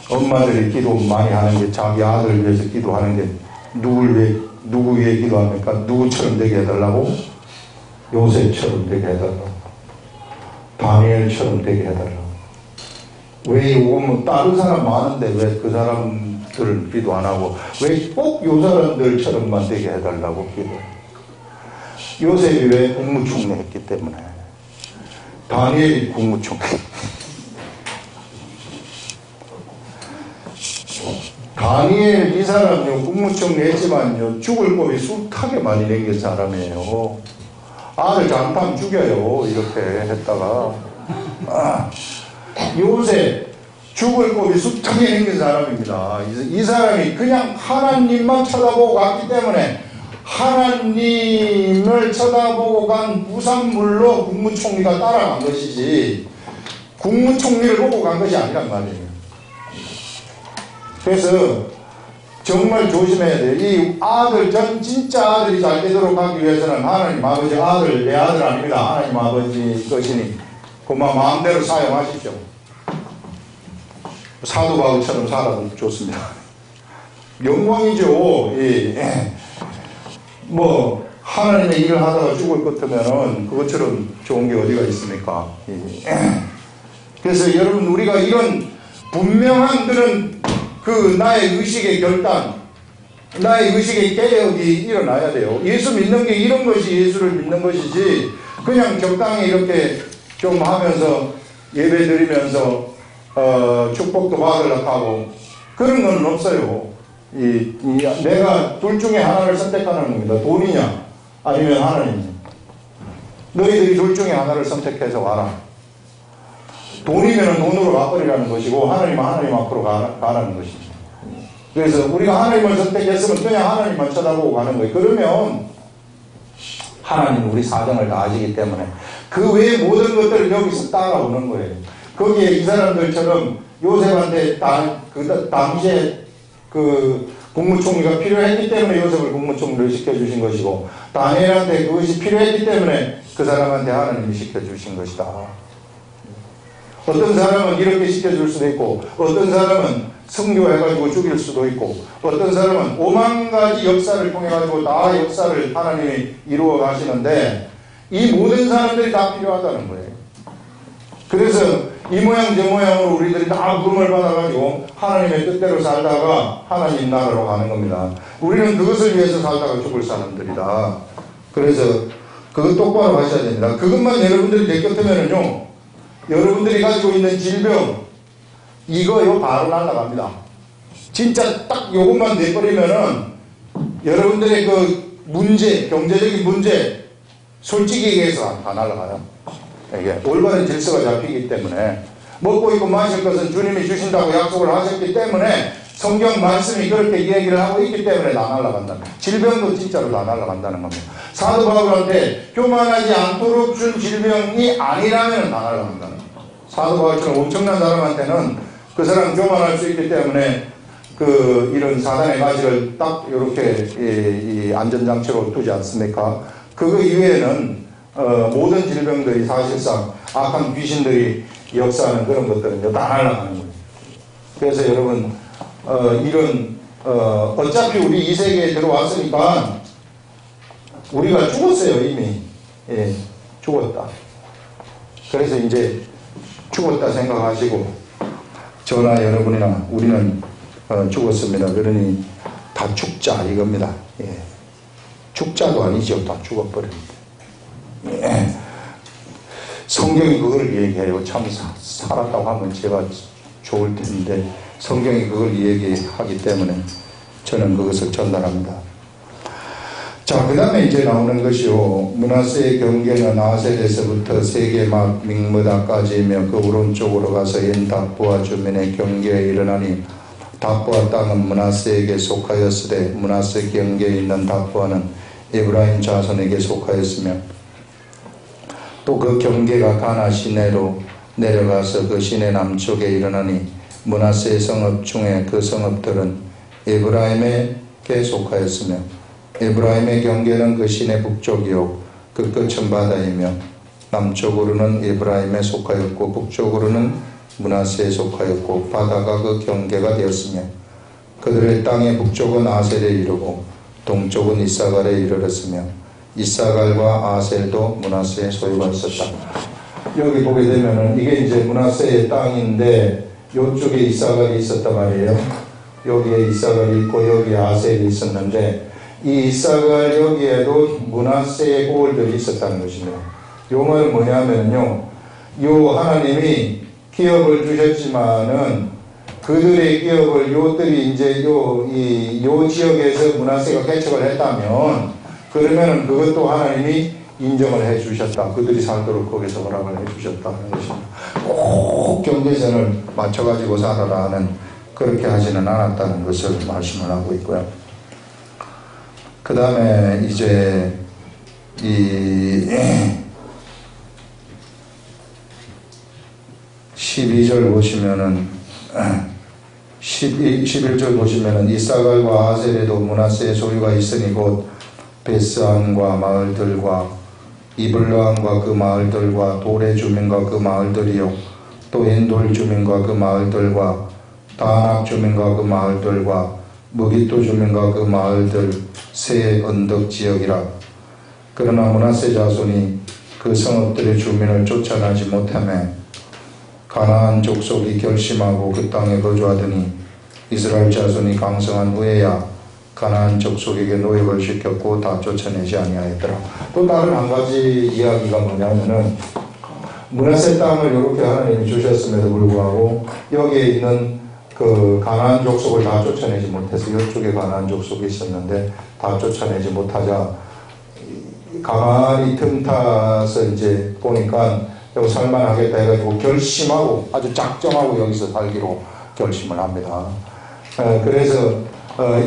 엄마들이 기도 많이 하는 게 자기 아들을 위해서 기도하는 게 누구 위해 기도합니까? 누구처럼 되게 해달라고? 요셉처럼 되게 해달라고, 다니엘처럼 되게 해달라고. 왜 오면 다른 사람 많은데 왜 그 사람들은 기도 안 하고 왜 꼭 요 사람들처럼만 되게 해달라고 기도해? 요셉이 왜 국무총리 했기 때문에, 다니엘이 국무총리. 다니엘 이 사람요, 국무총리 했지만요, 죽을 법이 숱하게 많이 생긴 사람이에요. 아들 잘못하면 죽여요, 이렇게 했다가. 요셉 죽을 법이 숱하게 생긴 사람입니다. 이 사람이 그냥 하나님만 쳐다보고 갔기 때문에 하나님을 쳐다보고 간 부산물로 국무총리가 따라간 것이지 국무총리를 보고 간 것이 아니란 말이에요. 그래서 정말 조심해야 돼요. 이 아들, 진짜 아들이 잘 되도록 하기 위해서는 하나님 아버지 아들, 내 아들 아닙니다. 하나님 아버지 것이니 그만 마음대로 사용하십시오. 사도 바울처럼 살아도 좋습니다. 영광이죠. 뭐 하나님의 일을 하다가 죽을 것 같으면은 그것처럼 좋은 게 어디가 있습니까? 그래서 여러분, 우리가 이런 분명한 그런 나의 의식의 결단, 나의 의식의 개혁이 일어나야 돼요. 예수 믿는 게 이런 것이 예수를 믿는 것이지 그냥 적당히 이렇게 좀 하면서 예배 드리면서 축복도 받으려고 하고 그런 건 없어요. 내가 둘 중에 하나를 선택하는 겁니다. 돈이냐 아니면 하나님이냐. 너희들이 둘 중에 하나를 선택해서 와라. 돈이면 돈으로 가버리라는 것이고 하나님은 하나님 앞으로 가라는 것입니다. 그래서 우리가 하나님을 선택했으면 그냥 하나님만 쳐다보고 가는 거예요. 그러면 하나님은 우리 사정을 다 아시기 때문에 그 외의 모든 것들을 여기서 따라오는 거예요. 거기에 이 사람들처럼 요셉한테 당시에 그 국무총리가 필요했기 때문에 요셉을 국무총리를 시켜주신 것이고, 다니엘한테 그것이 필요했기 때문에 그 사람한테 하나님이 시켜주신 것이다. 어떤 사람은 이렇게 시켜줄 수도 있고, 어떤 사람은 승교해가지고 죽일 수도 있고, 어떤 사람은 5만 가지 역사를 통해가지고 다 역사를 하나님이 이루어 가시는데, 이 모든 사람들이 다 필요하다는 거예요. 그래서 이 모양 저 모양으로 우리들이 다 부름을 받아가지고 하나님의 뜻대로 살다가 하나님 나라로 가는 겁니다. 우리는 그것을 위해서 살다가 죽을 사람들이다. 그래서 그것 똑바로 하셔야 됩니다. 그것만 여러분들이 내쫓으면은요, 여러분들이 가지고 있는 질병, 이거요 바로 날아갑니다. 진짜 딱 요것만 내버리면은 여러분들의 그 문제, 경제적인 문제, 솔직히 얘기해서 다 날아가요. 이게 올바른 질서가 잡히기 때문에, 먹고 있고 마실 것은 주님이 주신다고 약속을 하셨기 때문에, 성경 말씀이 그렇게 얘기를 하고 있기 때문에 다 날아간다. 질병도 진짜로 다 날아간다는 겁니다. 사도 바울한테 교만하지 않도록 준 질병이 아니라면 다 날아간다는 겁니다. 사도 바울처럼 엄청난 사람한테는 그 사람 교만할 수 있기 때문에 이런 사단의 가지를 딱 이렇게 이 안전장치로 두지 않습니까? 그거 이외에는 모든 질병들이 사실상 악한 귀신들이 역사하는 그런 것들은 다 날아가는 거예요. 그래서 여러분, 어차피 우리 이 세계에 들어왔으니까 우리가 죽었어요, 이미. 예, 죽었다. 그래서 이제 죽었다 생각하시고, 저나 여러분이나 우리는 죽었습니다. 그러니 다 죽자 이겁니다. 예. 죽자도 아니죠. 다 죽어버립니다. 예. 성경이 그걸 얘기해요. 참 살았다고 하면 제가 좋을 텐데 성경이 그걸 얘기하기 때문에 저는 그것을 전달합니다. 자, 그 다음에 이제 나오는 것이요, 므낫세의 경계는 아셀에서부터 세게막 믹므다까지이며 그 오른쪽으로 가서 엔 답보아 주민의 경계에 일어나니, 답보아 땅은 므낫세에게 속하였으되 므낫세 경계에 있는 답보아는 에브라임 자손에게 속하였으며, 또 그 경계가 가나 시내로 내려가서 그 시내 남쪽에 일어나니, 므낫세 성읍 중에 그 성읍들은 에브라임에게 속하였으며, 에브라임의 경계는 그 시내 북쪽이요 그 끝은 바다이며, 남쪽으로는 에브라임에 속하였고 북쪽으로는 므낫세에 속하였고 바다가 그 경계가 되었으며, 그들의 땅의 북쪽은 아셀에 이르고 동쪽은 이사갈에 이르렀으며, 이사갈과 아셀도 므낫세의 소유가 있었다. 여기 보게 되면은 이게 이제 므낫세의 땅인데, 요쪽에 이사갈이 있었단 말이에요. 여기에 이사갈이 있고 여기에 아셀이 있었는데, 이 이사갈 여기에도 므낫세의 고을들이 있었다는 것입니다. 요 말은 뭐냐면요, 요 하나님이 기업을 주셨지만은 그들의 기업을 요들이 이제 요 지역에서 므낫세가 개척을 했다면, 그러면은 그것도 하나님이 인정을 해 주셨다. 그들이 살도록 거기서 허락을 해 주셨다는 것입니다. 꼭 경계선을 맞춰가지고 살아라는, 그렇게 하지는 않았다는 것을 말씀을 하고 있고요. 그 다음에 이제 이 12절 보시면은 11절 보시면은 이사갈과 아셀에도 므낫세의 소유가 있으니 곧 베스안과 마을들과 이블라함과 그 마을들과 돌의 주민과 그 마을들이요 또 엔돌 주민과 그 마을들과 다낙 주민과 그 마을들과 무기토 주민과 그 마을들 세 언덕 지역이라. 그러나 므낫세 자손이 그 성읍들의 주민을 쫓아나지 못하며 가나안 족속이 결심하고 그 땅에 거주하더니, 이스라엘 자손이 강성한 후에야 가나안 족속에게 노역을 시켰고 다 쫓아내지 아니하였더라. 또 다른 한 가지 이야기가 뭐냐면은, 므낫세 땅을 이렇게 하나님이 주셨음에도 불구하고 여기에 있는 그 가나안 족속을 다 쫓아내지 못해서, 이쪽에 가나안 족속이 있었는데 다 쫓아내지 못하자 가만히 틈타서 이제 보니까 여기 살만하겠다 해가지고 결심하고, 아주 작정하고 여기서 살기로 결심을 합니다. 그래서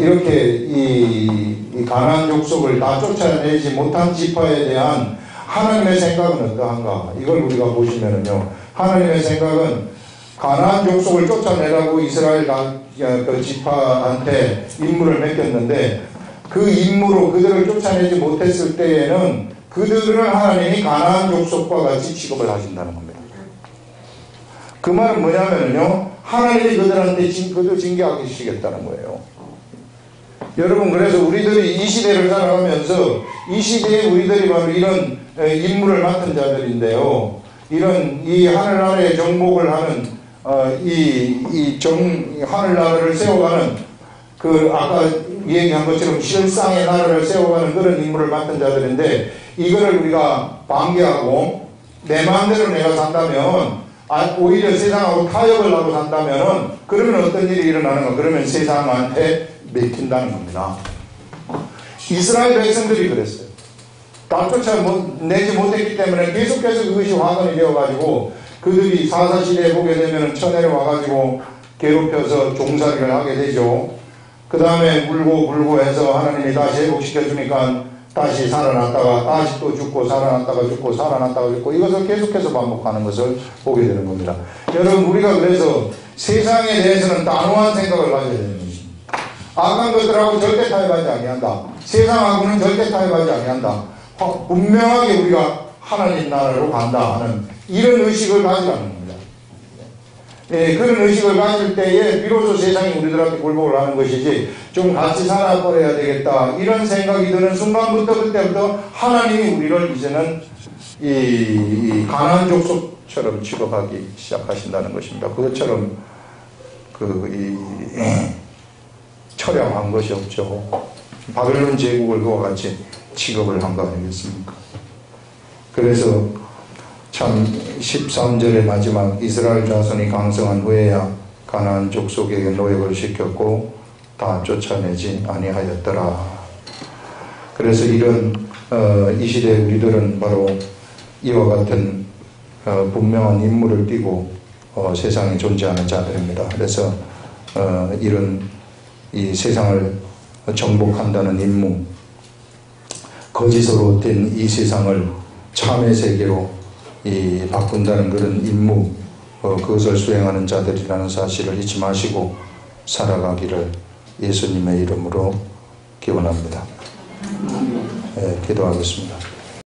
이렇게 이 가나안 족속을 다 쫓아내지 못한 지파에 대한 하나님의 생각은 어떠한가? 이걸 우리가 보시면은요, 하나님의 생각은 가나안 족속을 쫓아내라고 이스라엘 그 지파한테 임무를 맡겼는데 그 임무로 그들을 쫓아내지 못했을 때에는 그들을 하나님이 가나안 족속과 같이 취급을 하신다는 겁니다. 그 말은 뭐냐면요, 하나님이 그들한테 그들 징계하시겠다는 거예요. 여러분, 그래서 우리들이 이 시대를 살아가면서 이 시대에 우리들이 바로 이런 임무를 맡은 자들인데요. 이런 이 하늘나라의 정복을 하는 하늘나라를 세워가는 그 아까 얘기한 것처럼 실상의 나라를 세워가는 그런 임무를 맡은 자들인데, 이거를 우리가 방기하고 내 마음대로 내가 산다면, 오히려 세상하고 타협을 하고 산다면, 그러면 어떤 일이 일어나는가? 그러면 세상한테 맥힌다는 겁니다. 이스라엘 백성들이 그랬어요. 다 쫓아내지 못했기 때문에 계속해서 그것이 화근이 되어가지고 그들이 사사시대에 보게 되면 천혜를 와가지고 괴롭혀서 종살이를 하게 되죠. 그 다음에 울고 해서 하나님이 다시 회복시켜주니까 다시 살아났다가 다시 또 죽고 살아났다가 죽고 살아났다가 죽고, 이것을 계속해서 반복하는 것을 보게 되는 겁니다. 여러분, 우리가 그래서 세상에 대해서는 단호한 생각을 가져야 되는 것입니다. 악한 것들하고 절대 타협하지 아니한다. 세상하고는 절대 타협하지 아니한다. 분명하게 우리가 하나님 나라로 간다 하는 이런 의식을 가지라는 겁니다. 예, 그런 의식을 가질 때에 비로소 세상이 우리들한테 굴복을 하는 것이지, 좀 같이 살아버려야 되겠다 이런 생각이 드는 순간부터, 그때부터 하나님이 우리를 이제는 이 가나안 족속처럼 취급하기 시작하신다는 것입니다. 그것처럼 철량한 것이 없죠. 바벨론 제국을 그와 같이 취급을 한 거 아니겠습니까? 그래서 참 13절의 마지막, 이스라엘 자손이 강성한 후에야 가나안 족속에게 노역을 시켰고 다 쫓아내지 아니하였더라. 그래서 이런 이 시대에 우리들은 바로 이와 같은 분명한 임무를 띠고 세상에 존재하는 자들입니다. 그래서 이런 이 세상을 정복한다는 임무, 거짓으로 된 이 세상을 참의 세계로 바꾼다는 그런 임무, 그것을 수행하는 자들이라는 사실을 잊지 마시고 살아가기를 예수님의 이름으로 기원합니다. 네, 기도하겠습니다.